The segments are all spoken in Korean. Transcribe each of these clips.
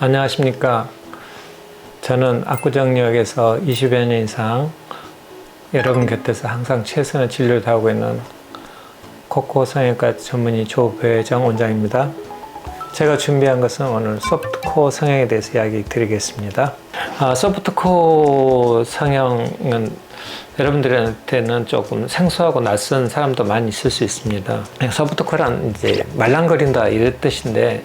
안녕하십니까. 저는 압구정역에서 20여 년 이상 여러분 곁에서 항상 최선의 진료를 다하고 있는 코코 성형외과 전문의 조배정 원장입니다. 제가 준비한 것은 오늘 소프트코어 성형에 대해서 이야기 드리겠습니다. 소프트코어 성형은 여러분들한테는 조금 생소하고 낯선 사람도 많이 있을 수 있습니다. 소프트코어란 이제 말랑거린다 이런 뜻인데,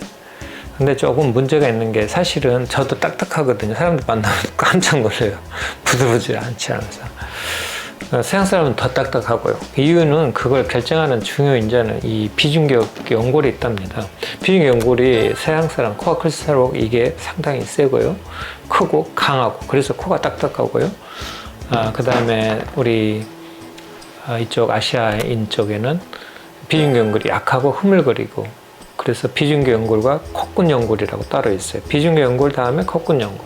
근데 조금 문제가 있는 게, 사실은 저도 딱딱하거든요. 사람들 만나면 깜짝 놀라요. 부드러우지 않지 않아서. 서양 사람은 더 딱딱하고요. 이유는 그걸 결정하는 중요 인자는 이 비중격 연골이 있답니다. 비중격 연골이 서양 사람 코가 클수록 이게 상당히 세고요, 크고 강하고, 그래서 코가 딱딱하고요. 그 다음에 우리 이쪽 아시아인 쪽에는 비중격 연골이 약하고 흐물거리고, 그래서 비중격 연골과 콧근 연골이라고 따로 있어요. 비중격 연골 다음에 콧근 연골.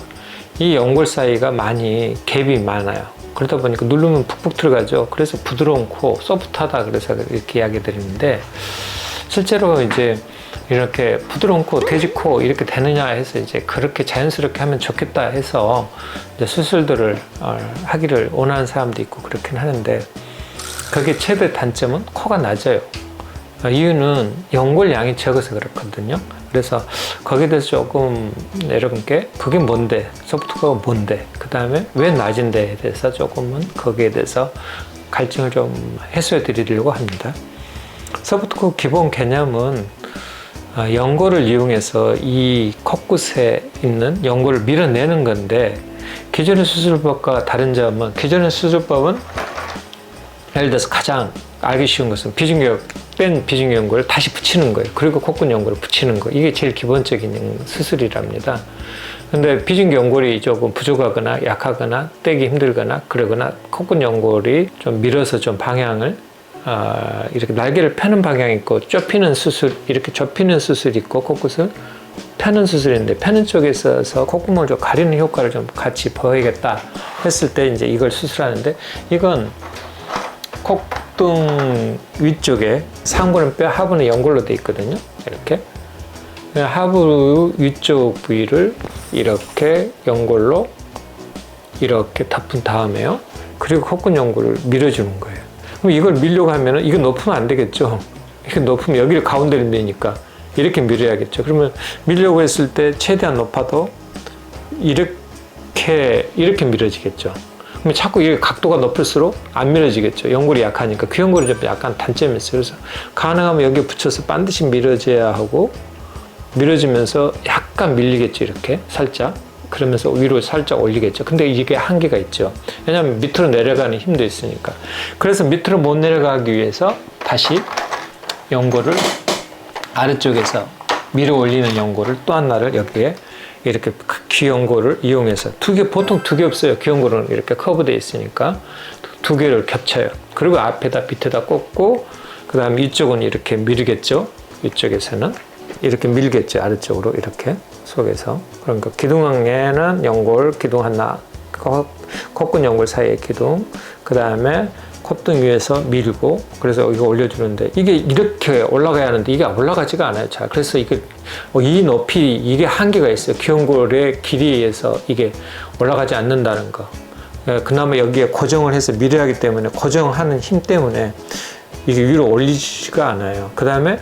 이 연골 사이가 많이 갭이 많아요. 그러다 보니까 누르면 푹푹 들어가죠. 그래서 부드러운 코, 소프트하다, 그래서 이렇게 이야기 드리는데, 실제로 이제 이렇게 부드러운 코, 돼지코 이렇게 되느냐 해서 이제 그렇게 자연스럽게 하면 좋겠다 해서 이제 수술들을 하기를 원하는 사람도 있고 그렇긴 하는데, 그게 최대 단점은 코가 낮아요. 이유는 연골량이 적어서 그렇거든요. 그래서 거기에 대해서 조금 여러분께 그게 뭔데, 소프트코어가 뭔데, 그 다음에 왜 낮은데에 대해서 조금은 거기에 대해서 갈증을 좀 해소해 드리려고 합니다. 소프트코어 기본 개념은 연골을 이용해서 이 콧끝에 있는 연골을 밀어내는 건데, 기존의 수술법과 다른 점은, 기존의 수술법은 예를 들어서 가장 알기 쉬운 것은 뺀 비중격 연골을 다시 붙이는 거예요. 그리고 콧근 연골을 붙이는 거. 이게 제일 기본적인 수술이랍니다. 근데 비중격 연골이 조금 부족하거나 약하거나 떼기 힘들거나 그러거나 콧근 연골이 좀 밀어서 좀 방향을 이렇게 날개를 펴는 방향이 있고, 좁히는 수술, 이렇게 좁히는 수술이 있고, 콧끝을 펴는 수술인데, 펴는 쪽에 있어서 콧구멍을 좀 가리는 효과를 좀 같이 보여야겠다 했을 때 이제 이걸 수술하는데, 이건 콧등 위쪽에 상부는 뼈, 하부는 연골로 되어 있거든요. 이렇게 하부 위쪽 부위를 이렇게 연골로 이렇게 덮은 다음에요, 그리고 콧근 연골을 밀어주는 거예요. 그럼 이걸 밀려고 하면은, 이거 높으면 안 되겠죠. 이렇게 높으면 여기를 가운데를 미니까 이렇게 밀어야겠죠. 그러면 밀려고 했을 때 최대한 높아도 이렇게 밀어지겠죠. 그럼 자꾸 이게 각도가 높을수록 안 밀어지겠죠. 연골이 약하니까. 그 연골이 좀 약간 단점이 있어요. 그래서 가능하면 여기에 붙여서 반드시 밀어줘야 하고, 밀어주면서 약간 밀리겠죠. 이렇게 살짝. 그러면서 위로 살짝 올리겠죠. 근데 이게 한계가 있죠. 왜냐하면 밑으로 내려가는 힘도 있으니까. 그래서 밑으로 못 내려가기 위해서 다시 연골을 아래쪽에서 밀어 올리는 연골을 또 하나를 여기에 이렇게 귀연골을 이용해서 보통 두 개 없어요. 귀연골은 이렇게 커브되어 있으니까 두 개를 겹쳐요. 그리고 앞에다 밑에다 꽂고, 그 다음에 이쪽은 이렇게 밀겠죠. 이쪽에서는 이렇게 밀겠죠. 아래쪽으로 이렇게 속에서. 그러니까 기둥에는 연골, 기둥 하나, 콧근 연골 사이의 기둥, 그 다음에 콧등 위에서 밀고, 그래서 이거 올려주는데, 이게 이렇게 올라가야 하는데 이게 올라가지가 않아요. 자, 그래서 이 높이, 이게 한계가 있어요. 귀연골의 길이에 의해서 이게 올라가지 않는다는 거. 그나마 여기에 고정을 해서 밀어야 하기 때문에, 고정하는 힘 때문에 이게 위로 올리지가 않아요. 그 다음에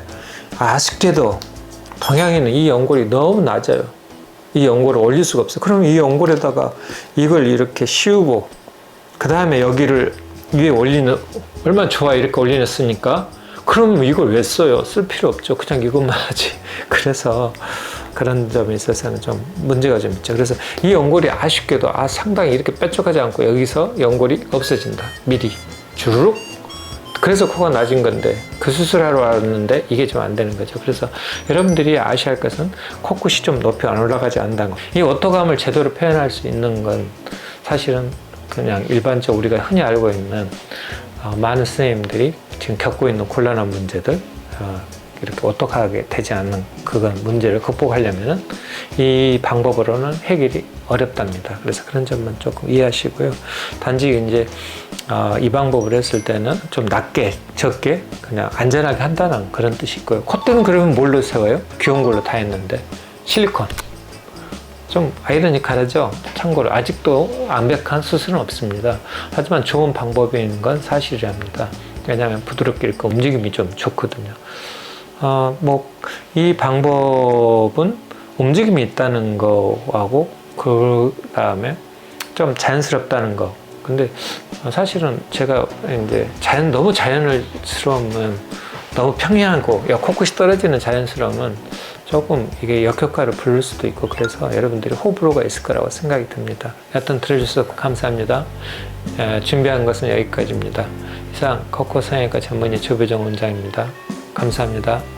아쉽게도 동양인은 이 연골이 너무 낮아요. 이 연골을 올릴 수가 없어요. 그럼 이 연골에다가 이걸 이렇게 씌우고, 그 다음에 여기를 위에 올리는, 얼마나 좋아, 이렇게 올려놨으니까. 그럼 이걸 왜 써요? 쓸 필요 없죠. 그냥 이것만 하지. 그래서 그런 점에 있어서는 좀 문제가 좀 있죠. 그래서 이 연골이 아쉽게도 상당히 이렇게 뾰족하지 않고 여기서 연골이 없어진다. 미리 주르륵. 그래서 코가 낮은 건데, 그 수술하러 왔는데 이게 좀 안 되는 거죠. 그래서 여러분들이 아셔야 할 것은 코끝이 좀 높이 안 올라가지 않는다는 거. 이 오토감을 제대로 표현할 수 있는 건 사실은 그냥 일반적으로 우리가 흔히 알고 있는 많은 선생님들이 지금 겪고 있는 곤란한 문제들, 이렇게 오똑하게 되지 않는 그건 문제를 극복하려면은 이 방법으로는 해결이 어렵답니다. 그래서 그런 점만 조금 이해하시고요. 단지 이제 이 방법을 했을 때는 좀 낮게, 적게, 그냥 안전하게 한다는 그런 뜻이 있고요. 콧대는 그러면 뭘로 세워요? 귀여운 걸로 다 했는데, 실리콘. 좀 아이러니컬하죠. 참고로 아직도 완벽한 수술은 없습니다. 하지만 좋은 방법인 건 사실이랍니다. 왜냐하면 부드럽게 이렇게 움직임이 좀 좋거든요. 이 방법은 움직임이 있다는 거하고 그 다음에 좀 자연스럽다는 거. 근데 사실은 제가 이제 너무 자연스러우면 너무 평이하고 코끝이 떨어지는 자연스러움은 조금 이게 역효과를 부를 수도 있고 그래서 여러분들이 호불호가 있을 거라고 생각이 듭니다. 여하튼 들어주셔서 감사합니다. 준비한 것은 여기까지입니다. 이상 컷코 성형외과 전문의 조배정 원장입니다. 감사합니다.